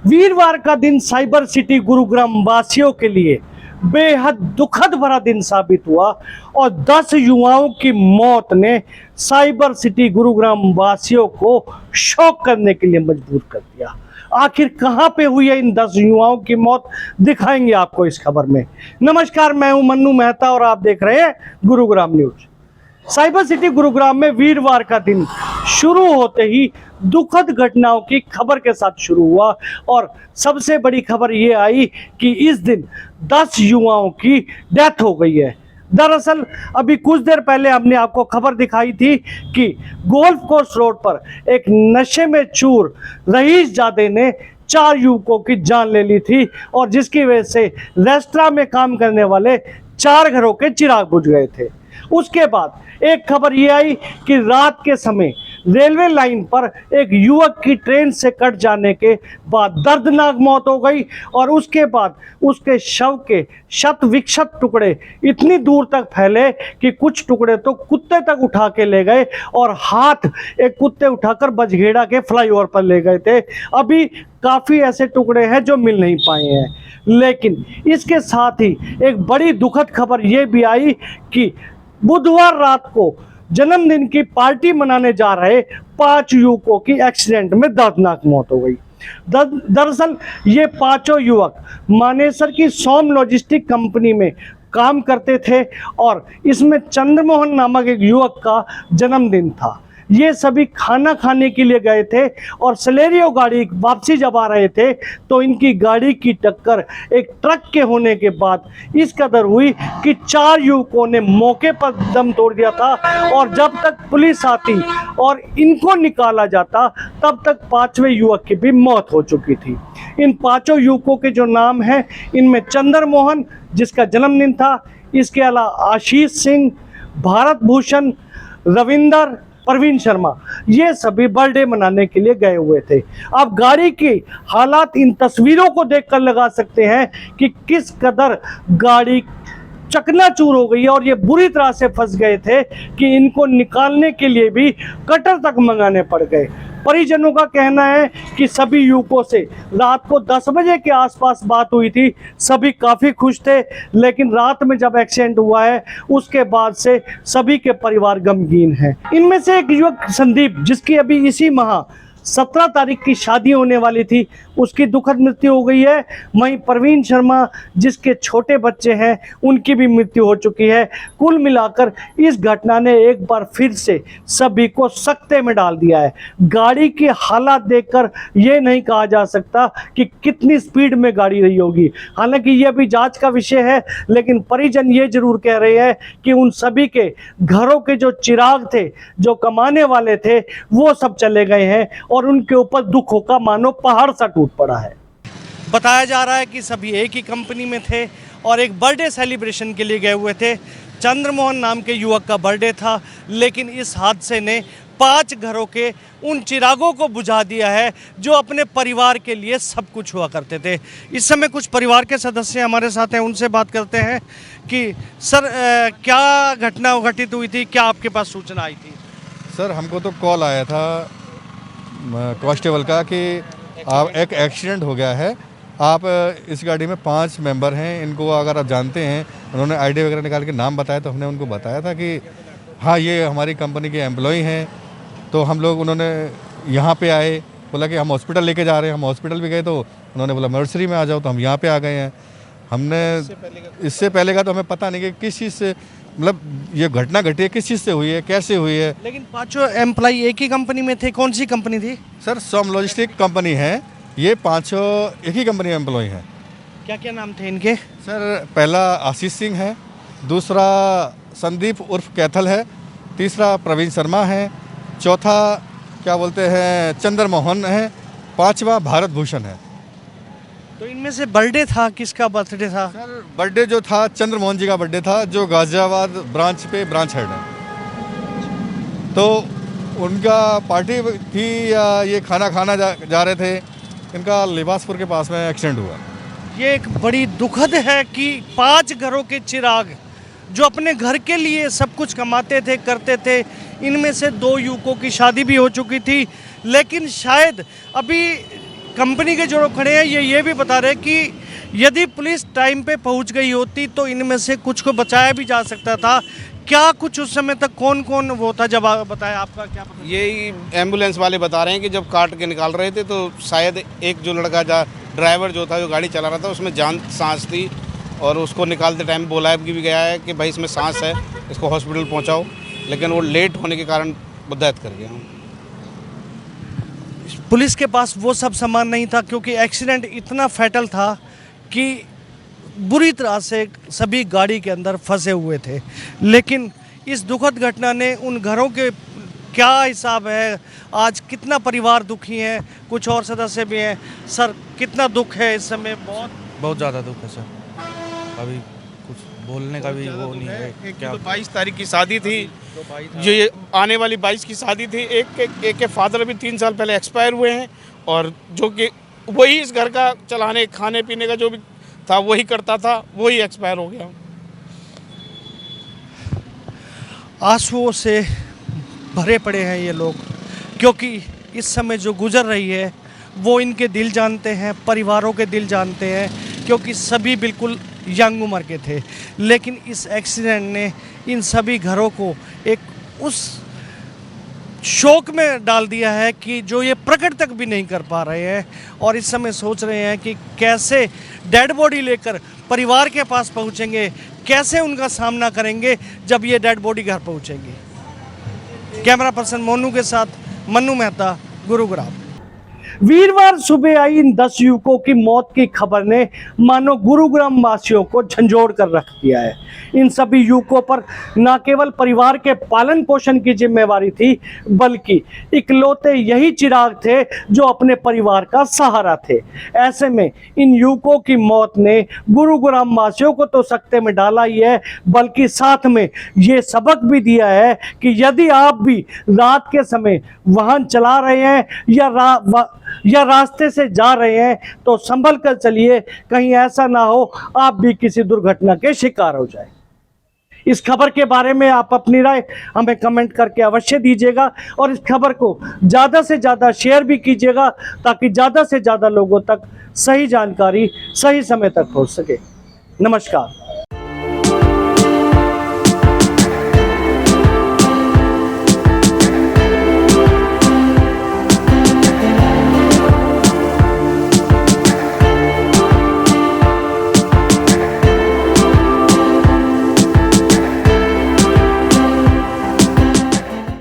वीरवार का दिन साइबर सिटी गुरुग्राम वासियों के लिए बेहद दुखद भरा दिन साबित हुआ और 10 युवाओं की मौत ने साइबर सिटी गुरुग्राम वासियों को शॉक करने के लिए मजबूर कर दिया। आखिर कहां पे हुई है इन 10 युवाओं की मौत, दिखाएंगे आपको इस खबर में। नमस्कार, मैं हूं मन्नू मेहता और आप देख रहे हैं Gurugram news. Cyber city Gurugram में वीरवार का दिन शुरू होते ही दुखद घटनाओं की खबर के साथ शुरू हुआ और सबसे बड़ी खबर ये आई कि इस दिन 10 युवाओं की डेथ हो गई है। दरअसल अभी कुछ देर पहले हमने आपको खबर दिखाई थी कि गोल्फ कोर्स रोड पर एक नशे में चूर रईस जादे ने 4 युवकों की जान ले ली थी और जिसकी वजह से रेस्टोरेंट में काम करने वाले 4 घरों के चिराग बुझ गए थे। उसके बाद एक खबर ये आई कि रात के समय रेलवे लाइन पर एक युवक की ट्रेन से कट जाने के बाद दर्दनाक मौत हो गई और उसके बाद उसके शव के शत विक्षत टुकड़े इतनी दूर तक फैले कि कुछ टुकड़े तो कुत्ते तक उठा के ले गए और हाथ एक कुत्ते उठाकर बजघेड़ा के फ्लाईओवर पर ले गए थे। अभी काफ़ी ऐसे टुकड़े हैं जो मिल नहीं पाए हैं। लेकिन इसके साथ ही एक बड़ी दुखद खबर ये भी आई कि बुधवार रात को जन्मदिन की पार्टी मनाने जा रहे 5 युवकों की एक्सीडेंट में दर्दनाक मौत हो गई। दरअसल ये 5 युवक मानेसर की सोम लॉजिस्टिक कंपनी में काम करते थे और इसमें चंद्रमोहन नामक एक युवक का जन्मदिन था। ये सभी खाना खाने के लिए गए थे और सलेरियो गाड़ी वापसी जब आ रहे थे तो इनकी गाड़ी की टक्कर एक ट्रक के होने के बाद इस कदर हुई कि 4 युवकों ने मौके पर दम तोड़ दिया था और जब तक पुलिस आती और इनको निकाला जाता तब तक 5वें युवक की भी मौत हो चुकी थी। इन 5 युवकों के जो नाम हैं, इनमें चंद्रमोहन जिसका जन्मदिन था, इसके अलावा आशीष सिंह, भारत भूषण, रविंदर, प्रवीण शर्मा, ये सभी बर्थडे मनाने के लिए गए हुए थे। आप गाड़ी की हालात इन तस्वीरों को देखकर लगा सकते हैं कि किस कदर गाड़ी चकनाचूर हो गई और ये बुरी तरह से फंस गए थे कि इनको निकालने के लिए भी कटर तक मंगाने पड़ गए। परिजनों का कहना है कि सभी युवकों से रात को 10 बजे के आसपास बात हुई थी। सभी काफ़ी खुश थे, लेकिन रात में जब एक्सीडेंट हुआ है उसके बाद से सभी के परिवार गमगीन हैं। इनमें से एक युवक संदीप, जिसकी अभी इसी माह 17 तारीख की शादी होने वाली थी, उसकी दुखद मृत्यु हो गई है। वहीं प्रवीण शर्मा जिसके छोटे बच्चे हैं, उनकी भी मृत्यु हो चुकी है। कुल मिलाकर इस घटना ने एक बार फिर से सभी को सकते में डाल दिया है। गाड़ी की हालात देखकर ये नहीं कहा जा सकता कि कितनी स्पीड में गाड़ी रही होगी। हालांकि ये अभी जांच का विषय है, लेकिन परिजन ये जरूर कह रहे हैं कि उन सभी के घरों के जो चिराग थे, जो कमाने वाले थे, वो सब चले गए हैं और उनके ऊपर दुखों का मानो पहाड़ सा टूट पड़ा है। बताया जा रहा है कि सभी एक ही कंपनी में थे और एक बर्थडे सेलिब्रेशन के लिए गए हुए थे। चंद्रमोहन नाम के युवक का बर्थडे था, लेकिन इस हादसे ने 5 घरों के उन चिरागों को बुझा दिया है जो अपने परिवार के लिए सब कुछ हुआ करते थे। इस समय कुछ परिवार के सदस्य हमारे साथ हैं, उनसे बात करते हैं कि सर क्या घटना घटित हुई थी, क्या आपके पास सूचना आई थी? सर, हमको तो कॉल आया था कांस्टेबल का कि आप एक एक्सीडेंट हो गया है। आप इस गाड़ी में 5 मेंबर हैं, इनको अगर आप जानते हैं। उन्होंने आईडी वगैरह निकाल के नाम बताया तो हमने उनको बताया था कि हाँ, ये हमारी कंपनी के एम्प्लॉय हैं। तो हम लोग, उन्होंने यहाँ पे आए, बोला कि हम हॉस्पिटल लेके जा रहे हैं। हम हॉस्पिटल भी गए तो उन्होंने बोला नर्सरी में आ जाओ, तो हम यहाँ पे आ गए हैं। हमने इससे पहले का तो हमें पता नहीं कि किस चीज़ से, मतलब ये घटना घटी है, किस चीज़ से हुई है, कैसे हुई है। लेकिन 5 एम्प्लॉय एक ही कंपनी में थे। कौन सी कंपनी थी? सर, सोम लॉजिस्टिक कंपनी है। ये 5 एक ही कंपनी में एम्प्लॉय हैं। क्या क्या नाम थे इनके? सर, पहला आशीष सिंह है, दूसरा संदीप उर्फ कैथल है, तीसरा प्रवीण शर्मा है, चौथा क्या बोलते हैं चंद्रमोहन है, 5वां भारत भूषण है। तो इनमें से बर्थडे था, किसका बर्थडे था? सर, बर्थडे जो था चंद्रमोहन जी का बर्थडे था, जो गाजियाबाद ब्रांच पे ब्रांच हेड है। तो उनका पार्टी थी या ये खाना खाना जा रहे थे। इनका लिबासपुर के पास में एक्सीडेंट हुआ। ये एक बड़ी दुखद है कि 5 घरों के चिराग जो अपने घर के लिए सब कुछ कमाते थे, करते थे, इनमें से 2 युवकों की शादी भी हो चुकी थी, लेकिन शायद अभी कंपनी के जो लोग खड़े हैं ये भी बता रहे हैं कि यदि पुलिस टाइम पे पहुंच गई होती तो इनमें से कुछ को बचाया भी जा सकता था। क्या कुछ उस समय तक कौन कौन वो था जब बताया, आपका क्या पता? यही एम्बुलेंस वाले बता रहे हैं कि जब काट के निकाल रहे थे तो शायद एक जो लड़का ड्राइवर जो था, जो गाड़ी चला रहा था, उसमें जान सांस थी और उसको निकालते टाइम बोला भी गया है कि भाई इसमें सांस है, इसको हॉस्पिटल पहुंचाओ, लेकिन वो लेट होने के कारण वो डेथ कर गया। पुलिस के पास वो सब सामान नहीं था क्योंकि एक्सीडेंट इतना फैटल था कि बुरी तरह से सभी गाड़ी के अंदर फंसे हुए थे। लेकिन इस दुखद घटना ने उन घरों के क्या हिसाब है, आज कितना परिवार दुखी है, कुछ और सदस्य भी हैं। सर, कितना दुख है इस समय? बहुत ज़्यादा दुख है सर, अभी कुछ बोलने का भी वो नहीं है। क्या 22 तारीख की शादी थी, जो ये आने वाली 22 की शादी थी। एक के फादर अभी 3 साल पहले एक्सपायर हुए हैं और जो कि वही इस घर का चलाने खाने पीने का जो भी था वही करता था, वही एक्सपायर हो गया। आंसुओं से भरे पड़े हैं ये लोग, क्योंकि इस समय जो गुजर रही है वो इनके दिल जानते हैं, परिवारों के दिल जानते हैं, क्योंकि सभी बिल्कुल यंग उम्र के थे। लेकिन इस एक्सीडेंट ने इन सभी घरों को एक उस शोक में डाल दिया है कि जो ये प्रकट तक भी नहीं कर पा रहे हैं और इस समय सोच रहे हैं कि कैसे डेड बॉडी लेकर परिवार के पास पहुंचेंगे, कैसे उनका सामना करेंगे जब ये डेड बॉडी घर पहुंचेगी। कैमरा पर्सन मोनू के साथ मन्नू मेहता, गुरुग्राम। वीरवार सुबह आई इन 10 युवकों की मौत की खबर ने मानो गुरुग्राम वासियों को झंझोड़ कर रख दिया है। इन सभी युवकों पर न केवल परिवार के पालन पोषण की जिम्मेवारी थी, बल्कि इकलौते यही चिराग थे जो अपने परिवार का सहारा थे। ऐसे में इन युवकों की मौत ने गुरुग्राम वासियों को तो सकते में डाला ही है, बल्कि साथ में ये सबक भी दिया है कि यदि आप भी रात के समय वाहन चला रहे हैं या रास्ते से जा रहे हैं तो संभल कर चलिए, कहीं ऐसा ना हो आप भी किसी दुर्घटना के शिकार हो जाए। इस खबर के बारे में आप अपनी राय हमें कमेंट करके अवश्य दीजिएगा और इस खबर को ज़्यादा से ज़्यादा शेयर भी कीजिएगा ताकि ज़्यादा से ज़्यादा लोगों तक सही जानकारी सही समय तक पहुंच सके। नमस्कार।